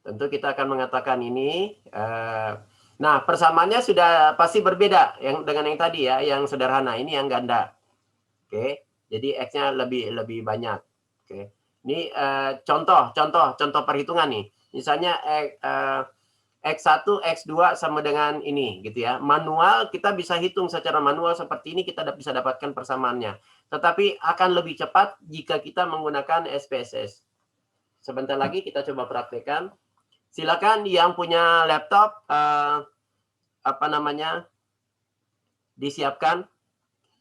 Tentu kita akan mengatakan ini. Nah, persamaannya sudah pasti berbeda dengan yang tadi ya, yang sederhana. Ini yang ganda. Oke, jadi X-nya lebih banyak. Oke, ini contoh perhitungan nih. Misalnya X1, X2 sama dengan ini gitu ya. Manual kita bisa hitung secara manual seperti ini, kita bisa dapatkan persamaannya. Tetapi akan lebih cepat jika kita menggunakan SPSS. Sebentar lagi kita coba praktekkan. Silakan yang punya laptop disiapkan.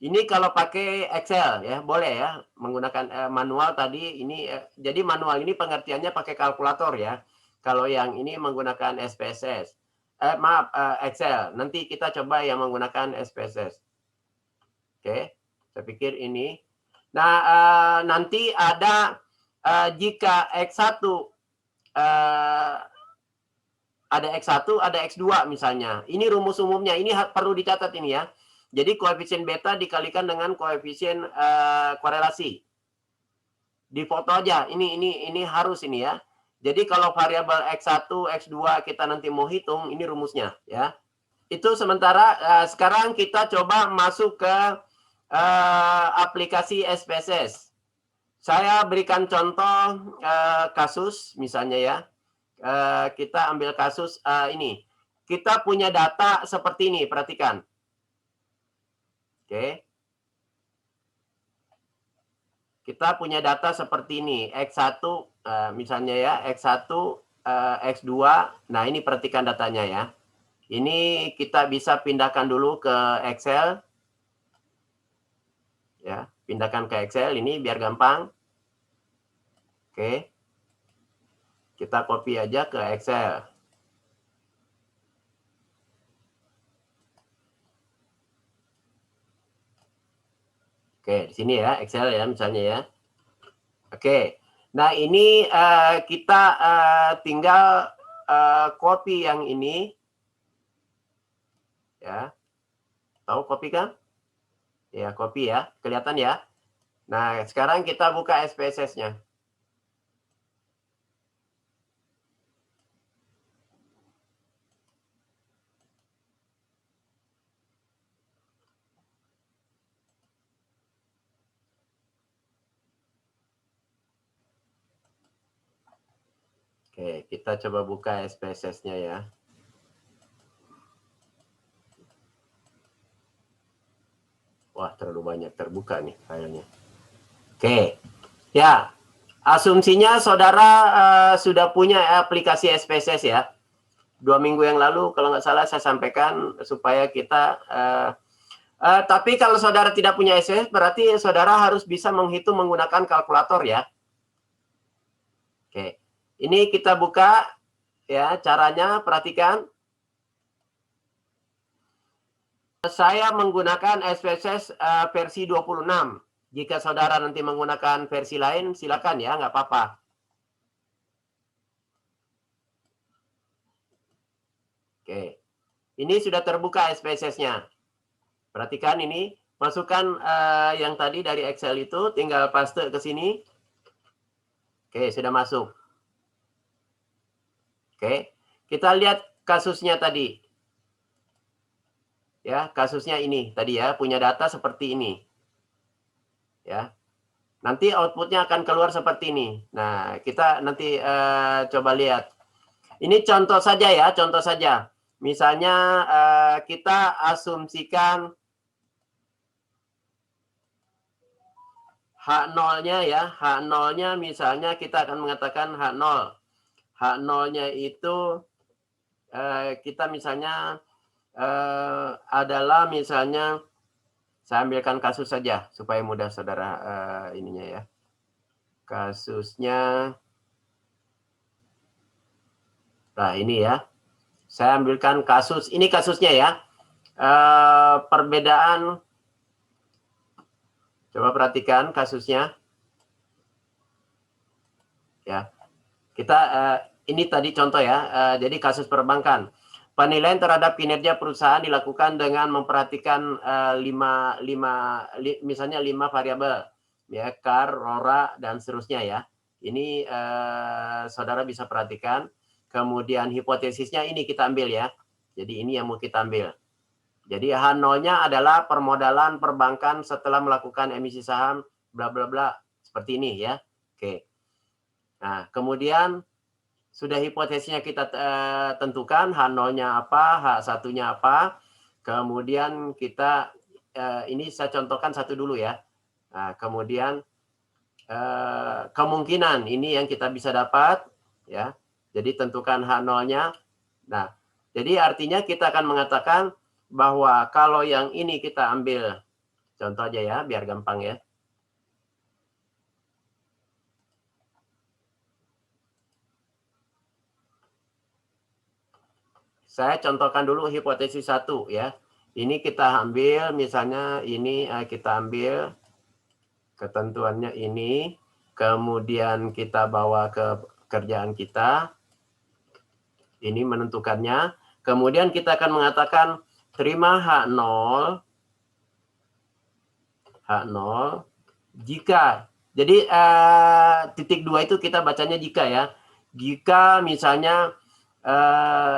Ini kalau pakai Excel ya, boleh ya menggunakan manual tadi ini. Jadi manual ini pengertiannya pakai kalkulator ya. Kalau yang ini menggunakan SPSS. Excel. Nanti kita coba yang menggunakan SPSS. Oke, saya pikir ini. Nah, nanti ada jika X1 ada X1, ada X2 misalnya. Ini rumus umumnya, ini perlu dicatat ini ya. Jadi koefisien beta dikalikan dengan koefisien korelasi. Di foto aja, ini harus ini ya. Jadi kalau variabel X1, X2 kita nanti mau hitung, ini rumusnya ya. Itu sementara sekarang kita coba masuk ke aplikasi SPSS. Saya berikan contoh kasus misalnya ya. Kita ambil kasus ini. Kita punya data seperti ini, perhatikan. Oke. Kita punya data seperti ini, X1 misalnya ya, X1, X2. Nah, ini perhatikan datanya ya. Ini kita bisa pindahkan dulu ke Excel. Ya, pindahkan ke Excel ini biar gampang. Oke. Kita copy aja ke Excel. Oke, di sini ya, Excel ya misalnya ya. Oke. Nah, ini kita tinggal copy yang ini. Ya. Tahu copy kan? Ya, copy ya. Kelihatan ya. Nah, sekarang kita buka SPSS-nya. Oke, kita coba buka SPSS-nya ya. Wah, terlalu banyak terbuka nih filenya. Oke, ya. Asumsinya saudara sudah punya aplikasi SPSS ya. 2 minggu yang lalu kalau nggak salah saya sampaikan supaya kita tapi kalau saudara tidak punya SPSS berarti saudara harus bisa menghitung menggunakan kalkulator ya. Oke, ini kita buka ya, caranya perhatikan. Saya menggunakan SPSS versi 26. Jika saudara nanti menggunakan versi lain, silakan ya, nggak apa-apa. Oke, ini sudah terbuka SPSS-nya. Perhatikan ini, masukkan yang tadi dari Excel itu, tinggal paste ke sini. Oke, sudah masuk. Oke, kita lihat kasusnya tadi. Ya, kasusnya ini tadi ya, punya data seperti ini. Ya. Nanti outputnya akan keluar seperti ini. Nah, kita nanti coba lihat. Ini contoh saja ya, contoh saja. Misalnya kita asumsikan H0-nya ya, H0-nya misalnya kita akan mengatakan H0. H0-nya itu kita misalnya adalah misalnya, saya ambilkan kasus saja supaya mudah saudara ininya ya. Kasusnya, nah ini ya. Saya ambilkan kasus, ini kasusnya ya. Perbedaan, coba perhatikan kasusnya. Ya, kita ini tadi contoh ya. Jadi kasus perbankan. Penilaian terhadap kinerja perusahaan dilakukan dengan memperhatikan misalnya 5 variabel, ya, CAR, RORA, dan seterusnya ya. Ini saudara bisa perhatikan. kemudian hipotesisnya ini kita ambil ya. Jadi ini yang mau kita ambil. Jadi H0-nya adalah permodalan perbankan setelah melakukan emisi saham bla bla bla seperti ini ya. Oke. Nah, kemudian sudah hipotesisnya kita tentukan H0-nya apa, H1-nya apa. Kemudian kita ini saya contohkan satu dulu ya. Nah, kemudian kemungkinan ini yang kita bisa dapat ya. Jadi tentukan H0-nya. Nah, jadi artinya kita akan mengatakan bahwa kalau yang ini kita ambil contoh aja ya biar gampang ya. Saya contohkan dulu hipotesis 1 ya. Ini kita ambil misalnya ini kita ambil ketentuannya ini, kemudian kita bawa ke kerjaan kita. Ini menentukannya. Kemudian kita akan mengatakan terima H0 jika. Jadi titik 2 itu kita bacanya jika ya. Jika misalnya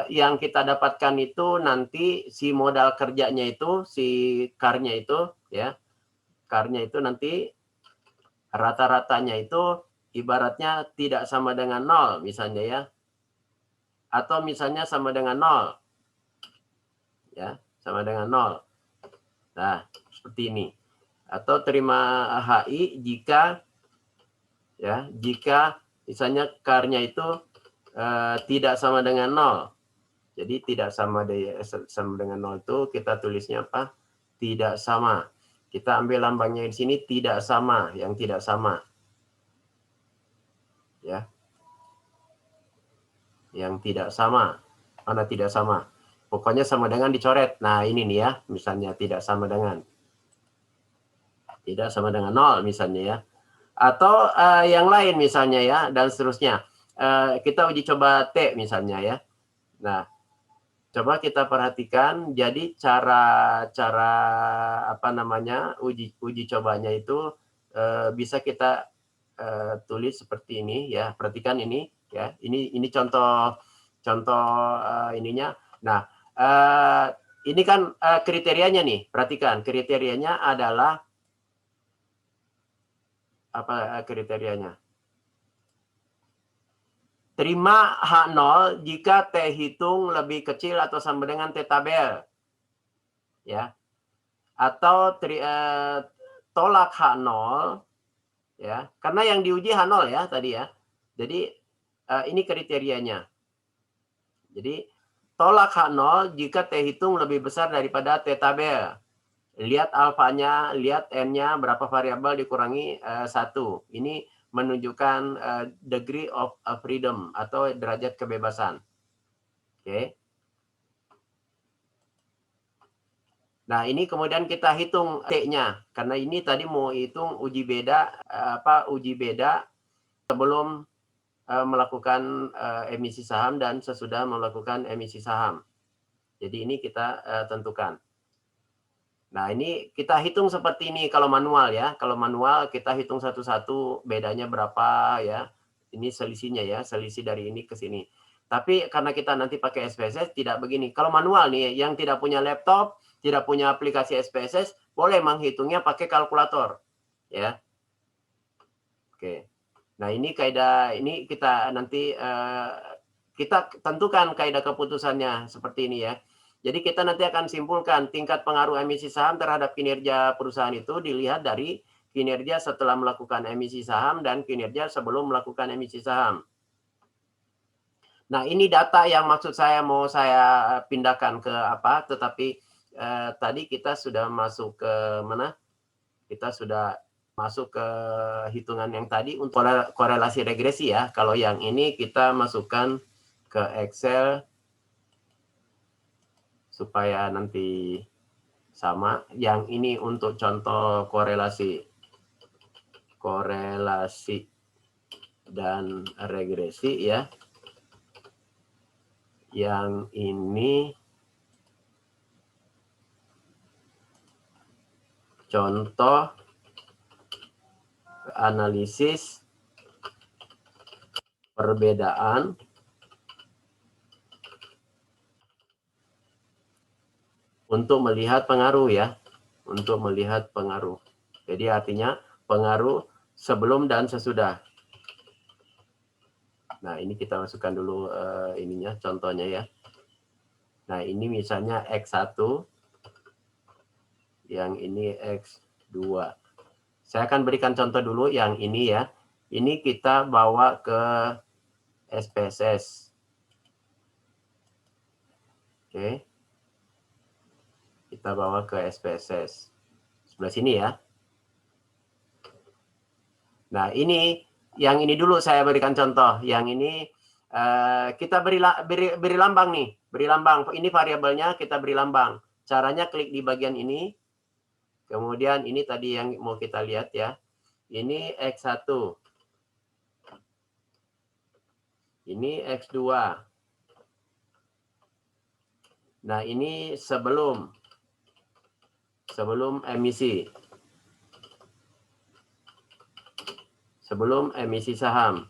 yang kita dapatkan itu nanti si modal kerjanya itu, si CAR-nya itu ya. CAR-nya itu nanti rata-ratanya itu ibaratnya tidak sama dengan 0 misalnya ya. Atau misalnya sama dengan 0. Ya, sama dengan 0. Nah, seperti ini. Atau terima HI jika ya, jika misalnya CAR-nya itu tidak sama dengan 0. Jadi tidak sama dengan 0 itu kita tulisnya apa? Tidak sama. Kita ambil lambangnya di sini tidak sama, yang tidak sama. Ya. Yang tidak sama. Mana tidak sama? Pokoknya sama dengan dicoret. Nah, ini nih ya, misalnya tidak sama dengan. Tidak sama dengan 0 misalnya ya. Atau yang lain misalnya ya, dan seterusnya. Kita uji coba T misalnya ya. Nah, coba kita perhatikan. Jadi cara apa namanya uji cobanya itu bisa kita tulis seperti ini ya. Perhatikan ini ya. Ini contoh ininya. Nah, ini kan kriterianya nih. Perhatikan kriterianya adalah apa kriterianya? Terima H0 jika T hitung lebih kecil atau sama dengan T tabel. Ya. Atau tolak H0 ya. Karena yang diuji H0 ya tadi ya. Jadi ini kriterianya. Jadi tolak H0 jika T hitung lebih besar daripada T tabel. Lihat alfanya, lihat N-nya berapa variabel dikurangi 1. Ini menunjukkan degree of freedom atau derajat kebebasan. Oke. Nah, ini kemudian kita hitung T-nya. Karena ini tadi mau hitung uji beda sebelum melakukan emisi saham dan sesudah melakukan emisi saham. Jadi ini kita tentukan. Nah, ini kita hitung seperti ini kalau manual ya. Kalau manual kita hitung satu-satu bedanya berapa ya. Ini selisihnya ya, selisih dari ini ke sini. Tapi karena kita nanti pakai SPSS tidak begini. Kalau manual nih yang tidak punya laptop, tidak punya aplikasi SPSS, boleh menghitungnya pakai kalkulator ya. Oke. Nah, ini kaidah ini kita nanti kita tentukan kaidah keputusannya seperti ini ya. Jadi kita nanti akan simpulkan tingkat pengaruh emisi saham terhadap kinerja perusahaan itu dilihat dari kinerja setelah melakukan emisi saham dan kinerja sebelum melakukan emisi saham. Nah, ini data yang maksud saya mau saya pindahkan ke apa, tetapi tadi kita sudah masuk ke mana? Kita sudah masuk ke hitungan yang tadi untuk korelasi regresi ya. Kalau yang ini kita masukkan ke Excel supaya nanti sama. Yang ini untuk contoh korelasi dan regresi ya. Yang ini contoh analisis perbedaan untuk melihat pengaruh ya, untuk melihat pengaruh. Jadi artinya pengaruh sebelum dan sesudah. Nah, ini kita masukkan dulu ininya, contohnya ya. Nah, ini misalnya X1, yang ini X2. Saya akan berikan contoh dulu yang ini ya. Ini kita bawa ke SPSS. Oke. Kita bawa ke SPSS. Sebelah sini ya. Nah, ini yang ini dulu saya berikan contoh. Yang ini kita beri lambang nih. Beri lambang. Ini variabelnya kita beri lambang. Caranya klik di bagian ini. Kemudian ini tadi yang mau kita lihat ya. Ini X1. Ini X2. Nah, ini sebelum emisi. Sebelum emisi saham.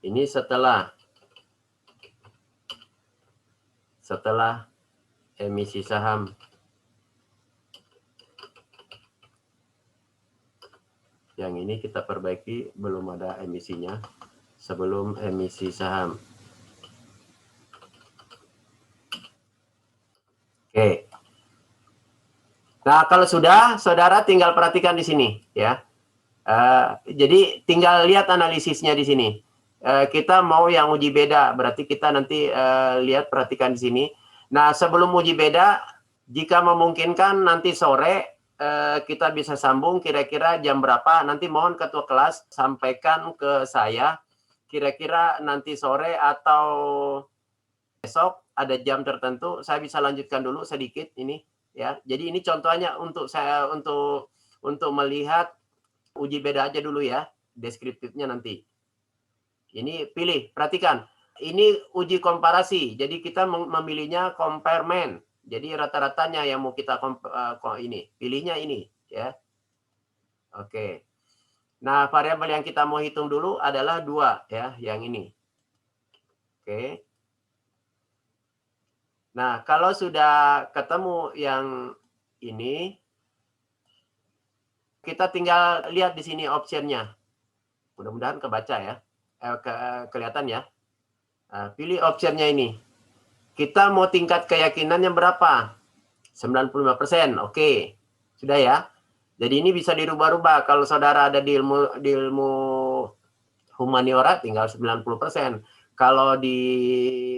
Ini setelah emisi saham. Yang ini kita perbaiki, belum ada emisinya. Sebelum emisi saham. Oke. Nah, kalau sudah, saudara tinggal perhatikan di sini ya. Jadi tinggal lihat analisisnya di sini. Kita mau yang uji beda, berarti kita nanti lihat, perhatikan di sini. Nah, sebelum uji beda, jika memungkinkan nanti sore kita bisa sambung kira-kira jam berapa. Nanti mohon ketua kelas sampaikan ke saya kira-kira nanti sore atau besok ada jam tertentu, saya bisa lanjutkan dulu sedikit ini ya. Jadi ini contohnya untuk saya untuk melihat uji beda aja dulu ya, deskriptifnya nanti. Ini pilih, perhatikan. Ini uji komparasi. Jadi kita memilihnya compare mean. Jadi rata-ratanya yang mau kita ini, pilihnya ini ya. Oke. Nah, variabel yang kita mau hitung dulu adalah 2 ya, yang ini. Oke. Nah, kalau sudah ketemu yang ini, kita tinggal lihat di sini optionnya. Mudah-mudahan kebaca ya, kelihatan ya. Pilih optionnya ini. Kita mau tingkat keyakinannya berapa? 95%, oke. Sudah ya. Jadi ini bisa dirubah-rubah. Kalau saudara ada di ilmu humaniora tinggal 90%. Kalau di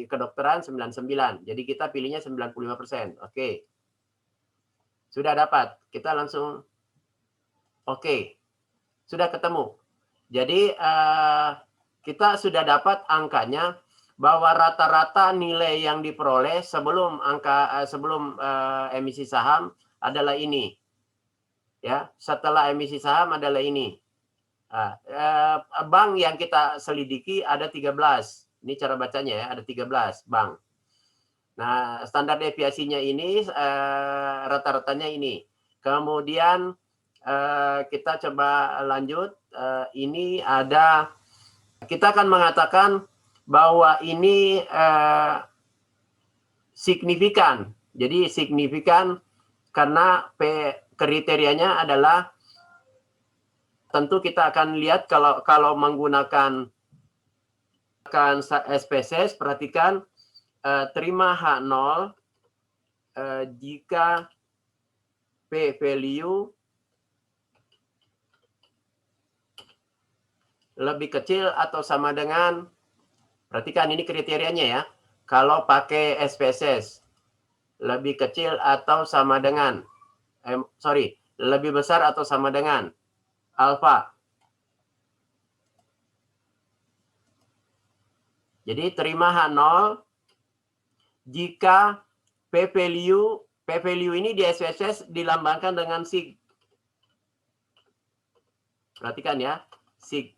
kedokteran 99. Jadi kita pilihnya 95%. Oke. Sudah dapat. Kita langsung oke. Sudah ketemu. Jadi kita sudah dapat angkanya bahwa rata-rata nilai yang diperoleh sebelum emisi saham adalah ini. Ya, setelah emisi saham adalah ini. Bank yang kita selidiki ada 13. Ini cara bacanya ya, ada 13 bank. Nah, standar deviasinya ini rata-ratanya ini. Kemudian kita coba lanjut. Ini ada, kita akan mengatakan bahwa ini signifikan. Jadi signifikan karena kriterianya adalah, tentu kita akan lihat kalau menggunakan SPSS, perhatikan terima H0 jika P value lebih kecil atau sama dengan, perhatikan ini kriterianya ya, kalau pakai SPSS lebih kecil atau sama dengan, lebih besar atau sama dengan alfa. Jadi terima H0 jika P value ini di SPSS dilambangkan dengan sig. Perhatikan ya, sig.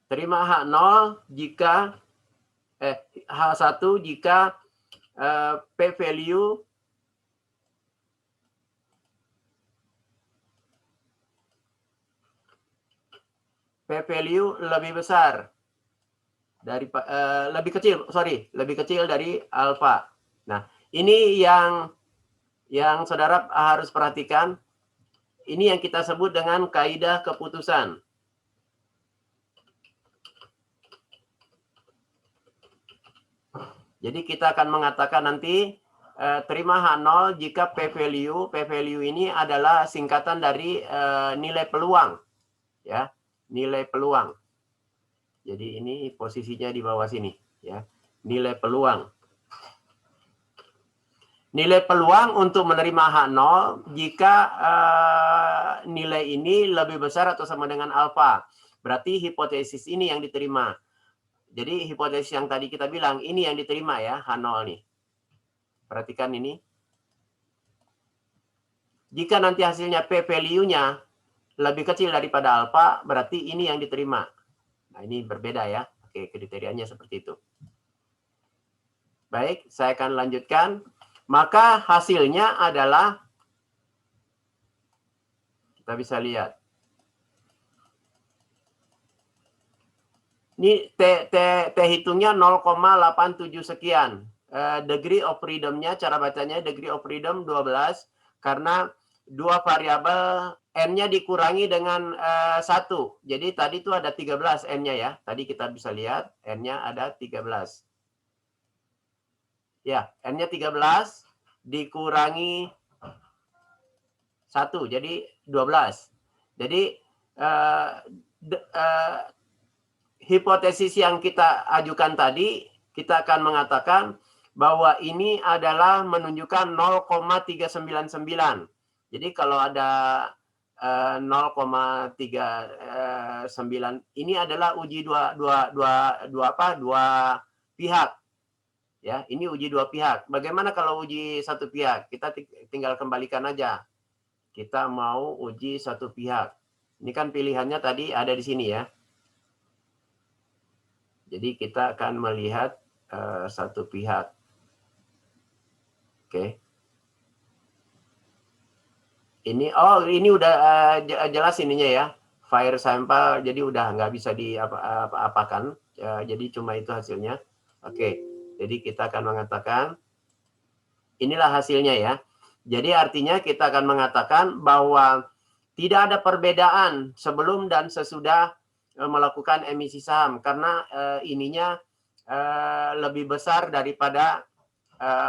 Terima H0 jika H1 jika P value lebih besar dari lebih kecil dari alfa. Nah, ini yang saudara harus perhatikan. Ini yang kita sebut dengan kaidah keputusan. Jadi kita akan mengatakan nanti terima H0 jika P value ini adalah singkatan dari nilai peluang, ya, nilai peluang. Jadi ini posisinya di bawah sini, ya, nilai peluang. Nilai peluang untuk menerima H0 jika nilai ini lebih besar atau sama dengan alfa. Berarti hipotesis ini yang diterima. Jadi hipotesis yang tadi kita bilang, ini yang diterima ya, H0 nih. Perhatikan ini. Jika nanti hasilnya P value-nya lebih kecil daripada alfa, berarti ini yang diterima. Nah, ini berbeda ya. Oke, kriterianya seperti itu. Baik, saya akan lanjutkan. Maka hasilnya adalah, kita bisa lihat. Ini T hitungnya 0,87 sekian. Degree of freedom-nya, cara bacanya degree of freedom 12. Karena dua variabel N-nya dikurangi dengan 1. Jadi tadi itu ada 13 N-nya ya. Tadi kita bisa lihat N-nya ada 13. Ya, N-nya 13 dikurangi 1, jadi 12. Jadi hipotesis yang kita ajukan tadi, kita akan mengatakan bahwa ini adalah menunjukkan 0,399. Jadi kalau ada 0,39 ini adalah uji dua pihak. Ya, ini uji dua pihak. Bagaimana kalau uji satu pihak? Kita tinggal kembalikan aja. Kita mau uji satu pihak. Ini kan pilihannya tadi ada di sini ya. Jadi kita akan melihat satu pihak. Oke. Ini udah jelas ininya ya. Fire sample, jadi udah nggak bisa diapakan. Jadi cuma itu hasilnya. Oke. Jadi kita akan mengatakan inilah hasilnya ya. Jadi artinya kita akan mengatakan bahwa tidak ada perbedaan sebelum dan sesudah melakukan emisi saham karena ininya lebih besar daripada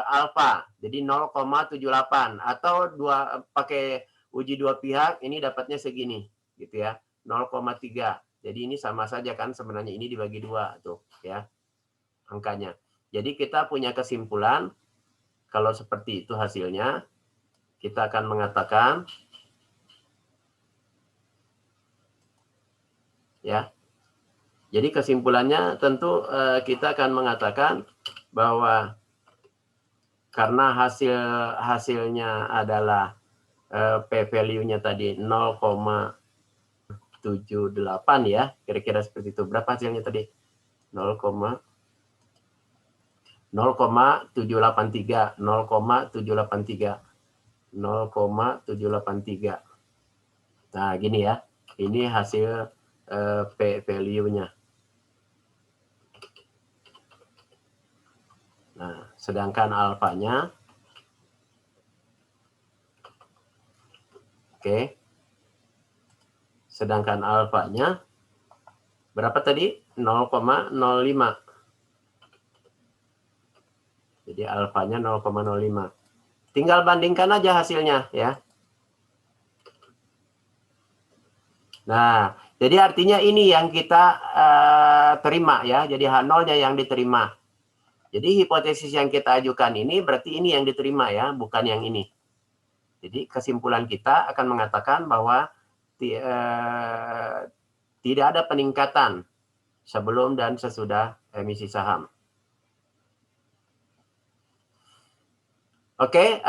alfa. Jadi 0,78 atau pakai uji dua pihak ini dapatnya segini gitu ya. 0,3. Jadi ini sama saja kan sebenarnya ini dibagi 2 tuh ya angkanya. Jadi kita punya kesimpulan kalau seperti itu hasilnya, kita akan mengatakan ya. Jadi kesimpulannya tentu kita akan mengatakan bahwa karena hasilnya adalah P value-nya tadi 0,78 ya, kira-kira seperti itu. Berapa hasilnya tadi? 0,783. Nah, gini ya. Ini hasil P value-nya. Nah, sedangkan alfanya oke. Sedangkan alfanya berapa tadi? 0,05. Jadi alfanya 0,05. Tinggal bandingkan aja hasilnya ya. Nah, jadi artinya ini yang kita terima ya. Jadi H0-nya yang diterima. Jadi hipotesis yang kita ajukan ini berarti ini yang diterima ya, bukan yang ini. Jadi kesimpulan kita akan mengatakan bahwa tidak ada peningkatan sebelum dan sesudah emisi saham. Oke,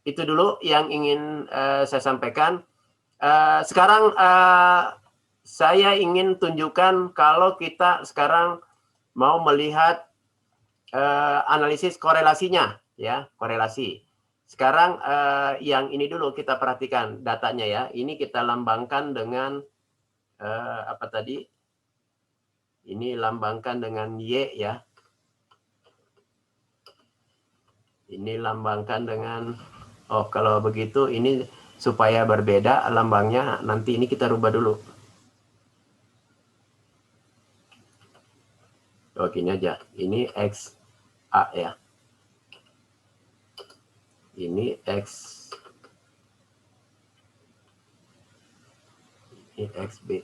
itu dulu yang ingin saya sampaikan. Sekarang saya ingin tunjukkan kalau kita sekarang mau melihat analisis korelasinya, ya, korelasi. Sekarang yang ini dulu kita perhatikan datanya ya. Ini kita lambangkan dengan apa tadi? Ini lambangkan dengan Y ya. Ini lambangkan dengan, oh kalau begitu ini supaya berbeda lambangnya, nanti ini kita rubah dulu. Oh gini aja, ini XA ya. Ini XB.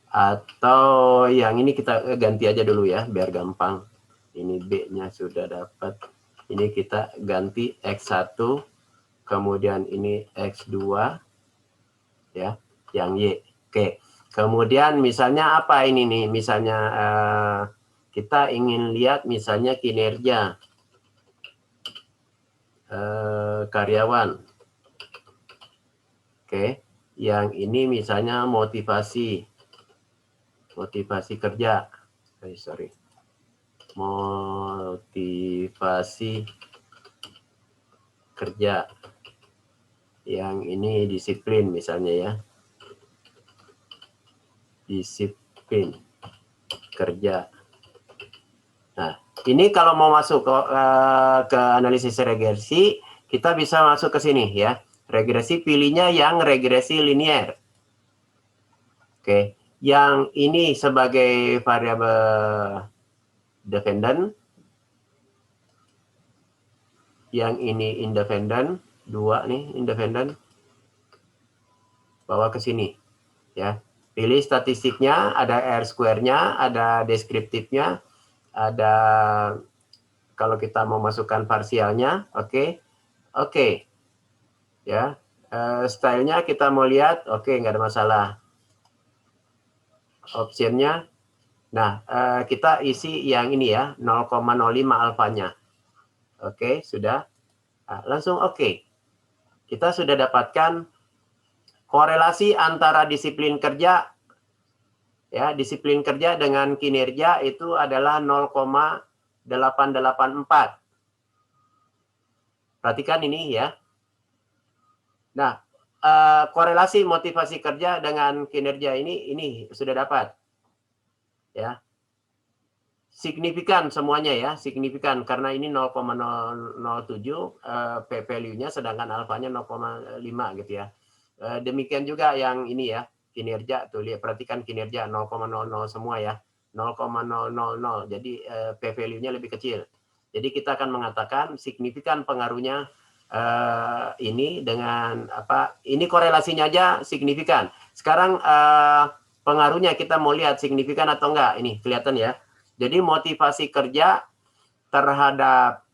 Atau yang ini kita ganti aja dulu ya, biar gampang. Ini B-nya sudah dapat. Ini kita ganti X1, kemudian ini X2, ya, yang Y. Oke, kemudian misalnya apa ini nih? Misalnya kita ingin lihat misalnya kinerja karyawan. Oke, yang ini misalnya motivasi kerja. Sorry. Motivasi kerja. Yang ini disiplin misalnya ya. Disiplin kerja. Nah, ini kalau mau masuk ke analisis regresi, kita bisa masuk ke sini ya. Regresi pilihnya yang regresi linier. Oke, yang ini sebagai variabel dependent, yang ini independent, dua nih independent, bawa ke sini ya. Pilih statistiknya, ada R square-nya, ada deskriptifnya, ada kalau kita mau masukkan parsialnya, oke. Ya, stylenya kita mau lihat, oke, nggak ada masalah. Optionnya, nah kita isi yang ini ya, 0,05 alfanya. Oke, sudah. Nah, langsung oke. Kita sudah dapatkan korelasi antara disiplin kerja, ya, disiplin kerja dengan kinerja itu adalah 0,884. Perhatikan ini ya. Nah, korelasi motivasi kerja dengan kinerja ini sudah dapat. Ya. Signifikan semuanya ya, signifikan karena ini 0,007 P value-nya sedangkan alfanya 0,5 gitu ya. Demikian juga yang ini ya, kinerja tuh lihat, perhatikan kinerja 0,00 semua ya. 0,000. Jadi P value-nya lebih kecil. Jadi kita akan mengatakan signifikan pengaruhnya ini dengan apa? Ini korelasinya aja signifikan. Sekarang pengaruhnya kita mau lihat signifikan atau enggak. Ini kelihatan ya. Jadi motivasi kerja terhadap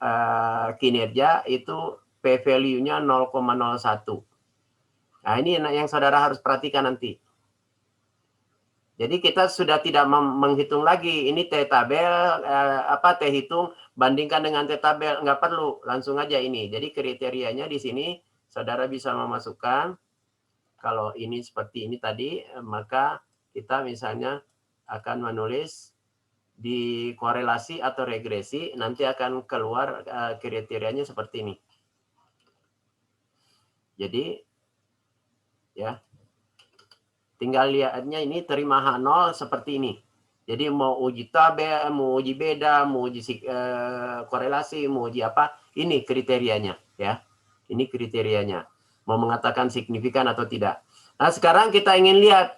kinerja itu P value-nya 0,01. Nah, ini yang saudara harus perhatikan nanti. Jadi kita sudah tidak menghitung lagi ini T tabel T hitung bandingkan dengan T tabel, nggak perlu, langsung aja ini. Jadi kriterianya di sini saudara bisa memasukkan kalau ini seperti ini tadi, maka kita misalnya akan menulis di korelasi atau regresi, nanti akan keluar kriterianya seperti ini. Jadi ya, tinggal lihatnya ini terima H0 seperti ini. Jadi mau uji tabel, mau uji beda, mau uji korelasi, mau uji apa, ini kriterianya ya. Ini kriterianya. Mau mengatakan signifikan atau tidak. Nah, sekarang kita ingin lihat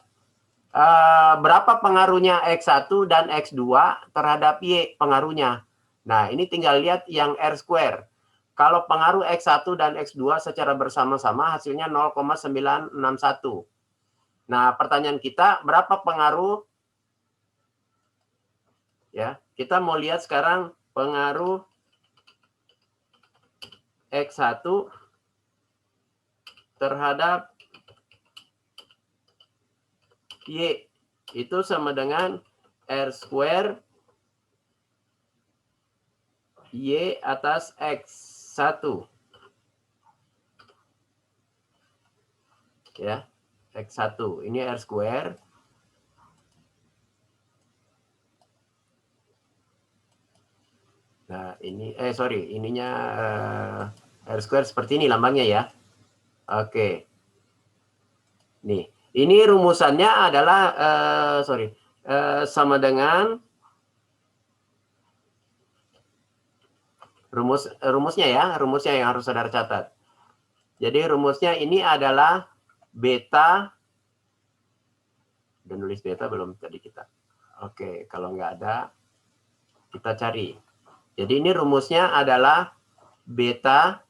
berapa pengaruhnya X1 dan X2 terhadap Y pengaruhnya. Nah, ini tinggal lihat yang R square. Kalau pengaruh X1 dan X2 secara bersama-sama hasilnya 0,961. Nah, pertanyaan kita, berapa pengaruh? Ya, kita mau lihat sekarang pengaruh X1 terhadap Y. Itu sama dengan R square Y atas X1. Ya, X1. Ini R square. Nah, ini, ininya R square seperti ini lambangnya ya. Oke. Nih, ini rumusannya adalah, sama dengan rumusnya ya, rumusnya yang harus saudara catat. Jadi rumusnya ini adalah beta, udah nulis beta belum tadi kita? Oke, kalau nggak ada, kita cari. Jadi ini rumusnya adalah beta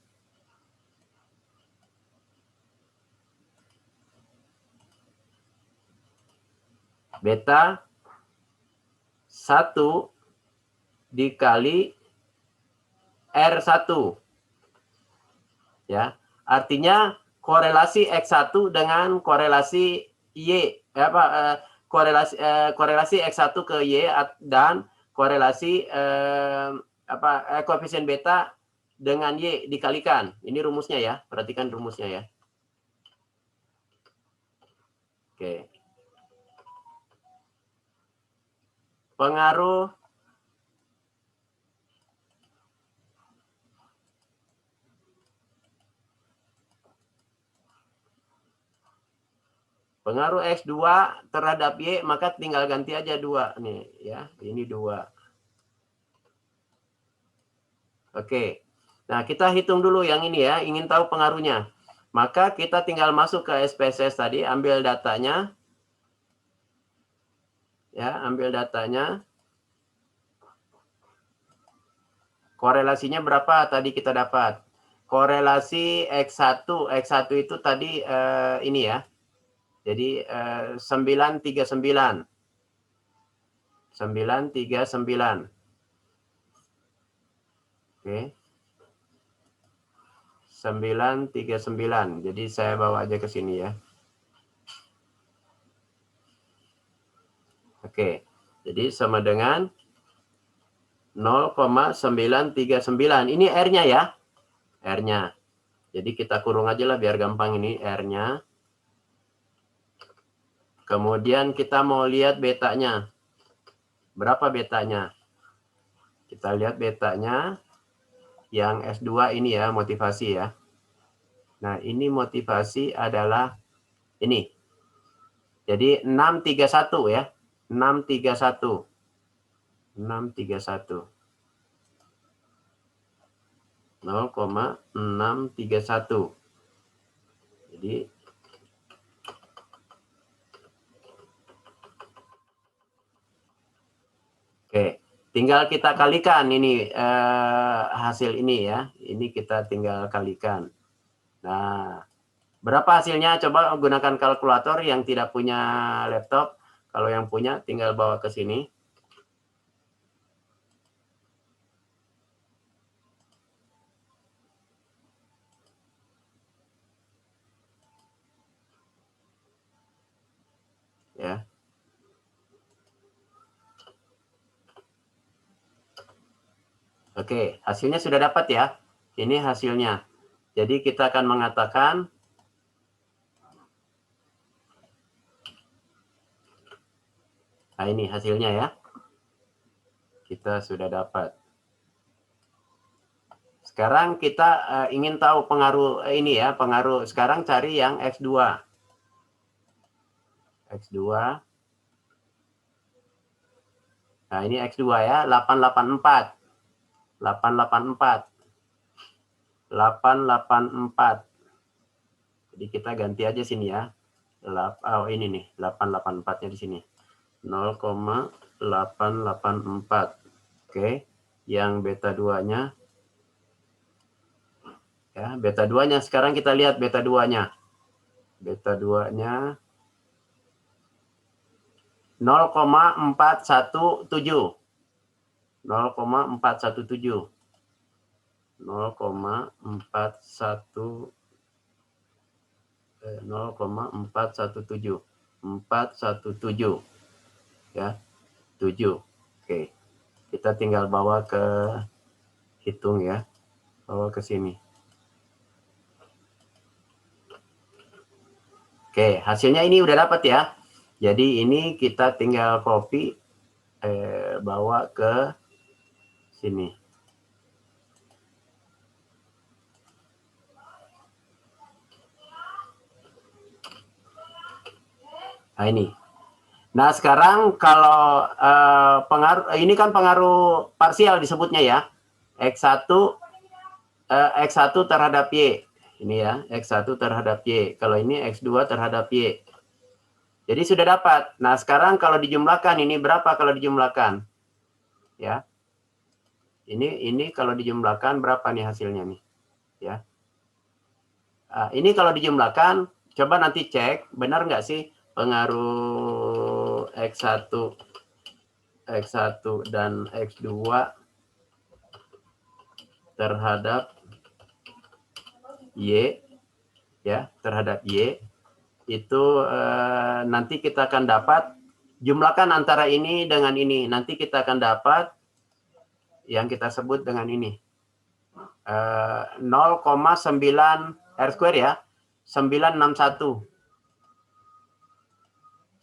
beta 1 dikali R1. Ya, artinya korelasi X1 dengan korelasi Y, korelasi X1 ke Y dan korelasi koefisien beta dengan Y dikalikan. Ini rumusnya ya, perhatikan rumusnya ya. Oke. Pengaruh X2 terhadap Y, maka tinggal ganti aja 2 nih ya. Ini 2. Oke. Nah, kita hitung dulu yang ini ya, ingin tahu pengaruhnya. Maka kita tinggal masuk ke SPSS tadi, ambil datanya. Ya, ambil datanya. Korelasinya berapa tadi kita dapat? Korelasi X1 itu tadi ini ya. Jadi 939. 939. Oke. 939. Jadi saya bawa aja ke sini ya. Oke. Jadi sama dengan 0,939. Ini R-nya ya. R-nya. Jadi kita kurung aja lah biar gampang ini R-nya. Kemudian kita mau lihat betanya. Berapa betanya? Kita lihat betanya. Yang S2 ini ya, motivasi ya. Nah, ini motivasi adalah ini. Jadi 631 ya. 631. 631. 0,631. Jadi oke, tinggal kita kalikan ini hasil ini ya. Ini kita tinggal kalikan. Nah, berapa hasilnya? Coba gunakan kalkulator yang tidak punya laptop. Kalau yang punya, tinggal bawa ke sini. Ya. Oke, hasilnya sudah dapat ya. Ini hasilnya. Jadi kita akan mengatakan nah ini hasilnya ya. Kita sudah dapat. Sekarang kita ingin tahu pengaruh ini ya, pengaruh. Sekarang cari yang X2. X2. Nah, ini X2 ya, 884. 884. 884. Jadi kita ganti aja sini ya. Oh, ini nih, 884-nya di sini. 0,884. Oke. Yang beta 2-nya ya, beta 2-nya sekarang kita lihat beta 2-nya. Beta 2-nya 0,417. 0,417. 0,417. 417 ya, 7. Oke, kita tinggal bawa ke hitung ya, bawa ke sini. Oke, hasilnya ini udah dapat ya. Jadi ini kita tinggal copy, bawa ke sini. Nah ini. Nah sekarang kalau pengaruh ini kan pengaruh parsial disebutnya ya. X1 X1 terhadap Y. Ini ya, X1 terhadap Y. Kalau ini X2 terhadap Y. Jadi sudah dapat. Nah, sekarang kalau dijumlahkan, ini berapa kalau dijumlahkan? Ya. Ini kalau dijumlahkan berapa nih hasilnya nih? Ya. Ini kalau dijumlahkan, coba nanti cek, benar nggak sih pengaruh X1 dan X2 terhadap Y, ya, terhadap Y, itu nanti kita akan dapat, jumlahkan antara ini dengan ini, nanti kita akan dapat yang kita sebut dengan ini. 0,9 R square ya, 961.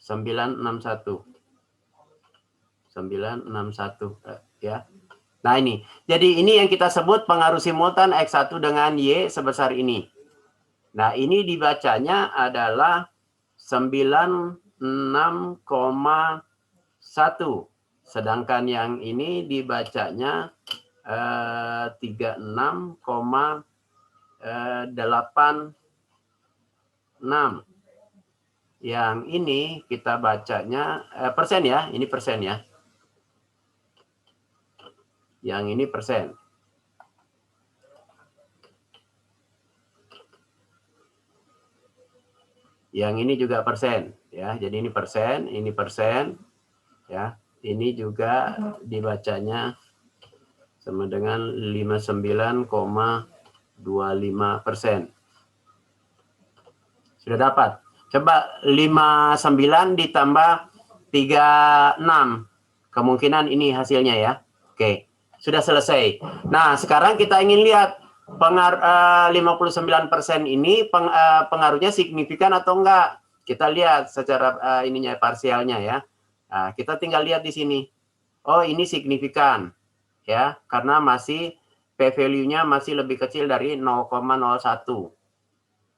961 ya. Nah ini, jadi ini yang kita sebut pengaruh simultan X1 dengan Y sebesar ini. Nah ini dibacanya adalah 96,1. Sedangkan yang ini dibacanya 36,86. Yang ini kita bacanya persen ya, ini persen ya. Yang ini persen. Yang ini juga persen ya. Jadi ini persen ya. Ini juga dibacanya sama dengan 59,25%. Sudah dapat. Coba 59 ditambah 36. Kemungkinan ini hasilnya ya. Oke, sudah selesai. Nah, sekarang kita ingin lihat 59% ini pengaruhnya signifikan atau enggak. Kita lihat secara ininya parsialnya ya. Nah, kita tinggal lihat di sini. Oh, ini signifikan. Ya, karena masih p-value-nya masih lebih kecil dari 0,01.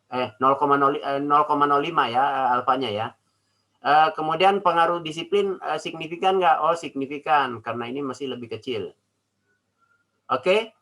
0,05 ya alfanya ya. Kemudian pengaruh disiplin signifikan nggak? Oh signifikan karena ini masih lebih kecil. Oke,